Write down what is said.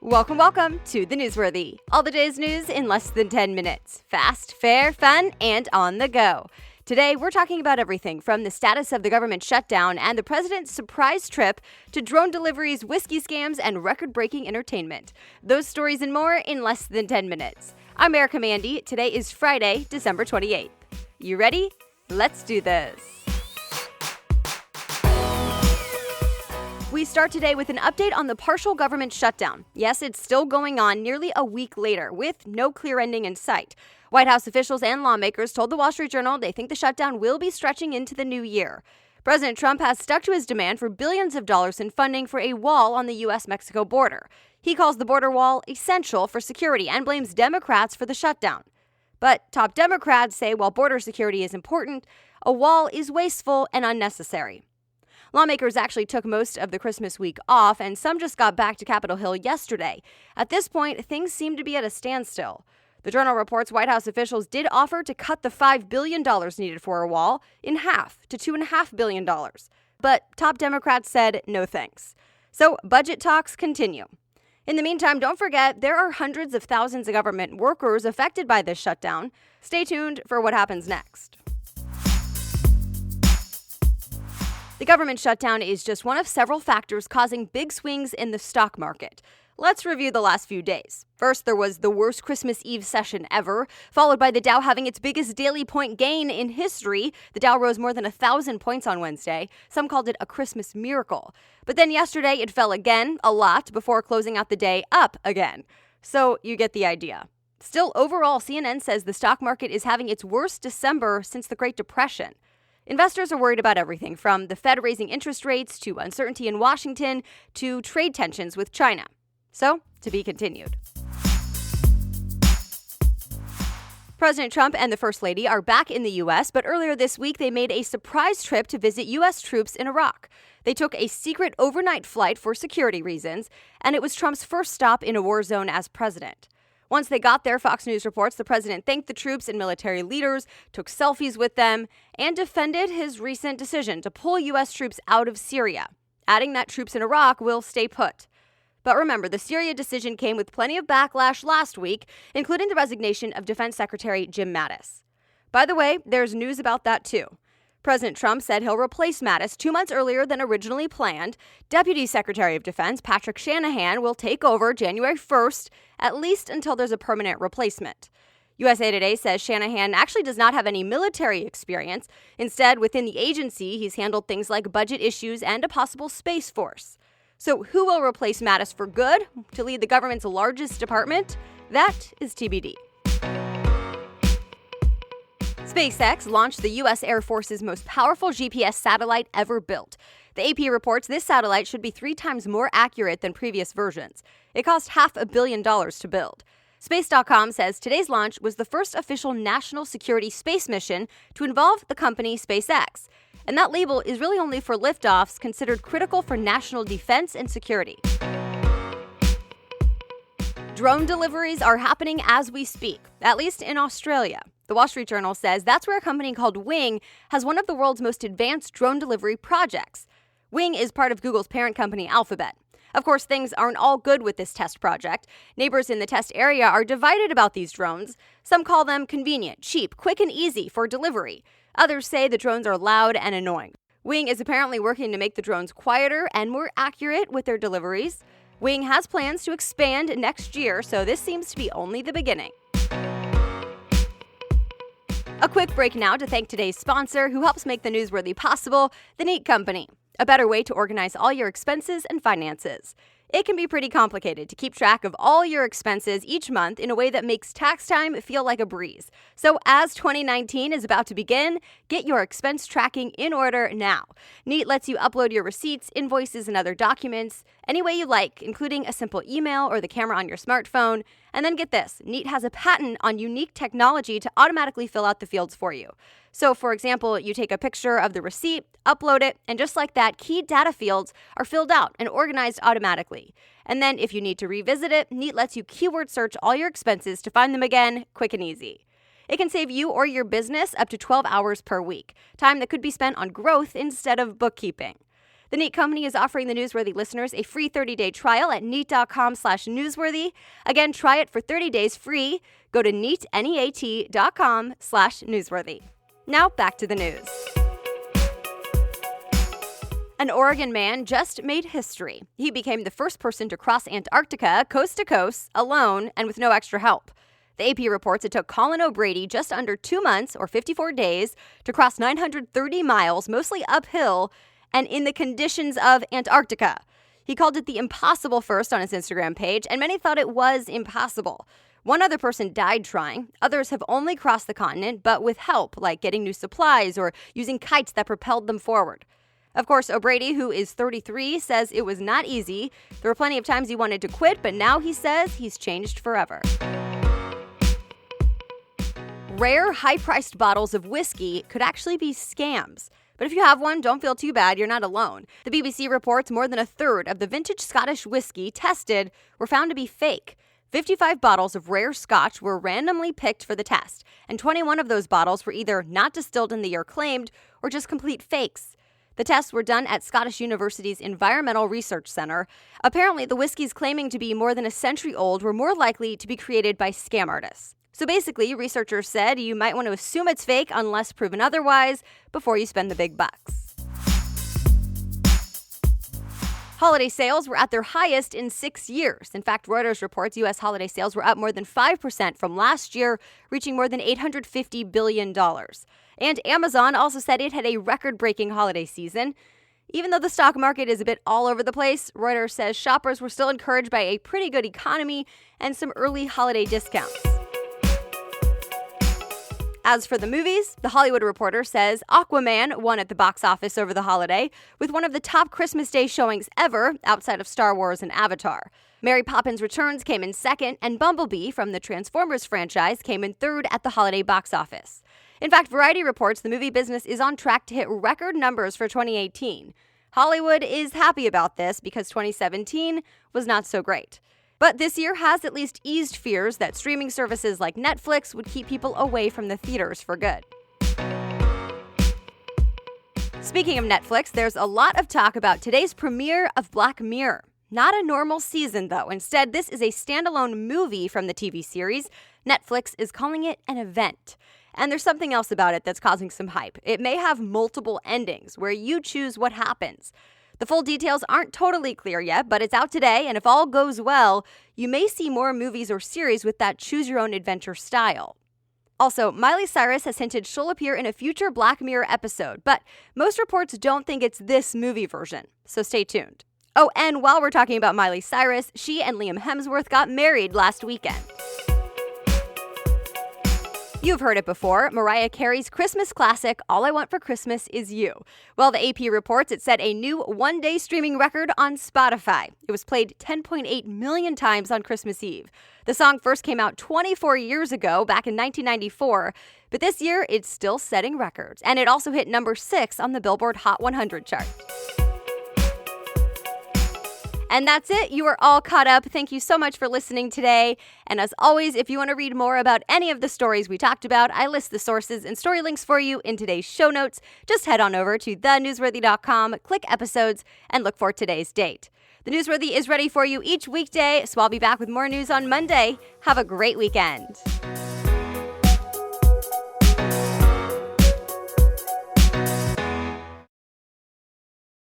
Welcome to The Newsworthy. All the day's news in less than 10 minutes. Fast, fair, fun, and on the go. Today, we're talking about everything from the status of the government shutdown and the president's surprise trip to drone deliveries, whiskey scams, and record-breaking entertainment. Those stories and more in less than 10 minutes. I'm Erica Mandy. Today is Friday, December 28th. You ready? Let's do this. We start today with an update on the partial government shutdown. Yes, it's still going on nearly a week later, with no clear ending in sight. White House officials and lawmakers told the Wall Street Journal they think the shutdown will be stretching into the new year. President Trump has stuck to his demand for billions of dollars in funding for a wall on the U.S.-Mexico border. He calls the border wall essential for security and blames Democrats for the shutdown. But top Democrats say while border security is important, a wall is wasteful and unnecessary. Lawmakers actually took most of the Christmas week off, and some just got back to Capitol Hill yesterday. At this point, things seem to be at a standstill. The Journal reports White House officials did offer to cut the $5 billion needed for a wall in half to $2.5 billion. But top Democrats said no thanks. So budget talks continue. In the meantime, don't forget, there are hundreds of thousands of government workers affected by this shutdown. Stay tuned for what happens next. The government shutdown is just one of several factors causing big swings in the stock market. Let's review the last few days. First, there was the worst Christmas Eve session ever, followed by the Dow having its biggest daily point gain in history. The Dow rose more than 1,000 points on Wednesday. Some called it a Christmas miracle. But then yesterday, it fell again, a lot, before closing out the day up again. So you get the idea. Still, overall, CNN says the stock market is having its worst December since the Great Depression. Investors are worried about everything from the Fed raising interest rates to uncertainty in Washington to trade tensions with China. So, to be continued. President Trump and the First Lady are back in the U.S., but earlier this week they made a surprise trip to visit U.S. troops in Iraq. They took a secret overnight flight for security reasons, and it was Trump's first stop in a war zone as president. Once they got there, Fox News reports the president thanked the troops and military leaders, took selfies with them, and defended his recent decision to pull U.S. troops out of Syria, adding that troops in Iraq will stay put. But remember, the Syria decision came with plenty of backlash last week, including the resignation of Defense Secretary Jim Mattis. By the way, there's news about that too. President Trump said he'll replace Mattis 2 months earlier than originally planned. Deputy Secretary of Defense Patrick Shanahan will take over January 1st, at least until there's a permanent replacement. USA Today says Shanahan actually does not have any military experience. Instead, within the agency, he's handled things like budget issues and a possible space force. So who will replace Mattis for good to lead the government's largest department? That is TBD. SpaceX launched the U.S. Air Force's most powerful GPS satellite ever built. The AP reports this satellite should be 3 times more accurate than previous versions. It cost $500 million to build. Space.com says today's launch was the first official national security space mission to involve the company SpaceX. And that label is really only for liftoffs considered critical for national defense and security. Drone deliveries are happening as we speak, at least in Australia. The Wall Street Journal says that's where a company called Wing has one of the world's most advanced drone delivery projects. Wing is part of Google's parent company, Alphabet. Of course, things aren't all good with this test project. Neighbors in the test area are divided about these drones. Some call them convenient, cheap, quick, and easy for delivery. Others say the drones are loud and annoying. Wing is apparently working to make the drones quieter and more accurate with their deliveries. Wing has plans to expand next year, so this seems to be only the beginning. A quick break now to thank today's sponsor who helps make the newsworthy possible, The Neat Company, a better way to organize all your expenses and finances. It can be pretty complicated to keep track of all your expenses each month in a way that makes tax time feel like a breeze. So as 2019 is about to begin, get your expense tracking in order now. Neat lets you upload your receipts, invoices, and other documents any way you like, including a simple email or the camera on your smartphone. And then get this, Neat has a patent on unique technology to automatically fill out the fields for you. So, for example, you take a picture of the receipt, upload it, and just like that, key data fields are filled out and organized automatically. And then if you need to revisit it, Neat lets you keyword search all your expenses to find them again, quick and easy. It can save you or your business up to 12 hours per week, time that could be spent on growth instead of bookkeeping. The Neat company is offering the Newsworthy listeners a free 30-day trial at neat.com/newsworthy. Again, try it for 30 days free. Go to neat.com/newsworthy. Now back to the news. An Oregon man just made history. He became the first person to cross Antarctica coast to coast, alone, and with no extra help. The AP reports it took Colin O'Brady just under 2 months, or 54 days, to cross 930 miles, mostly uphill, and in the conditions of Antarctica. He called it the impossible first on his Instagram page, and many thought it was impossible. One other person died trying. Others have only crossed the continent, but with help, like getting new supplies or using kites that propelled them forward. Of course, O'Brady, who is 33, says it was not easy. There were plenty of times he wanted to quit, but now he says he's changed forever. Rare, high-priced bottles of whiskey could actually be scams. But if you have one, don't feel too bad, you're not alone. The BBC reports more than a third of the vintage Scottish whiskey tested were found to be fake. 55 bottles of rare Scotch were randomly picked for the test, and 21 of those bottles were either not distilled in the year claimed or just complete fakes. The tests were done at Scottish University's Environmental Research Centre. Apparently, the whiskeys claiming to be more than a century old were more likely to be created by scam artists. So basically, researchers said you might want to assume it's fake unless proven otherwise before you spend the big bucks. Holiday sales were at their highest in 6 years. In fact, Reuters reports U.S. holiday sales were up more than 5% from last year, reaching more than $850 billion. And Amazon also said it had a record-breaking holiday season. Even though the stock market is a bit all over the place, Reuters says shoppers were still encouraged by a pretty good economy and some early holiday discounts. As for the movies, The Hollywood Reporter says Aquaman won at the box office over the holiday, with one of the top Christmas Day showings ever outside of Star Wars and Avatar. Mary Poppins Returns came in second, and Bumblebee from the Transformers franchise came in third at the holiday box office. In fact, Variety reports the movie business is on track to hit record numbers for 2018. Hollywood is happy about this because 2017 was not so great. But this year has at least eased fears that streaming services like Netflix would keep people away from the theaters for good. Speaking of Netflix, there's a lot of talk about today's premiere of Black Mirror. Not a normal season, though. Instead, this is a standalone movie from the TV series. Netflix is calling it an event. And there's something else about it that's causing some hype. It may have multiple endings where you choose what happens. The full details aren't totally clear yet, but it's out today, and if all goes well, you may see more movies or series with that choose-your-own-adventure style. Also, Miley Cyrus has hinted she'll appear in a future Black Mirror episode, but most reports don't think it's this movie version, so stay tuned. Oh, and while we're talking about Miley Cyrus, she and Liam Hemsworth got married last weekend. You've heard it before, Mariah Carey's Christmas classic, All I Want for Christmas Is You. Well, the AP reports it set a new one-day streaming record on Spotify. It was played 10.8 million times on Christmas Eve. The song first came out 24 years ago, back in 1994, but this year it's still setting records, and it also hit number 6 on the Billboard Hot 100 chart. And that's it. You are all caught up. Thank you so much for listening today. And as always, if you want to read more about any of the stories we talked about, I list the sources and story links for you in today's show notes. Just head on over to thenewsworthy.com, click episodes, and look for today's date. The Newsworthy is ready for you each weekday, so I'll be back with more news on Monday. Have a great weekend.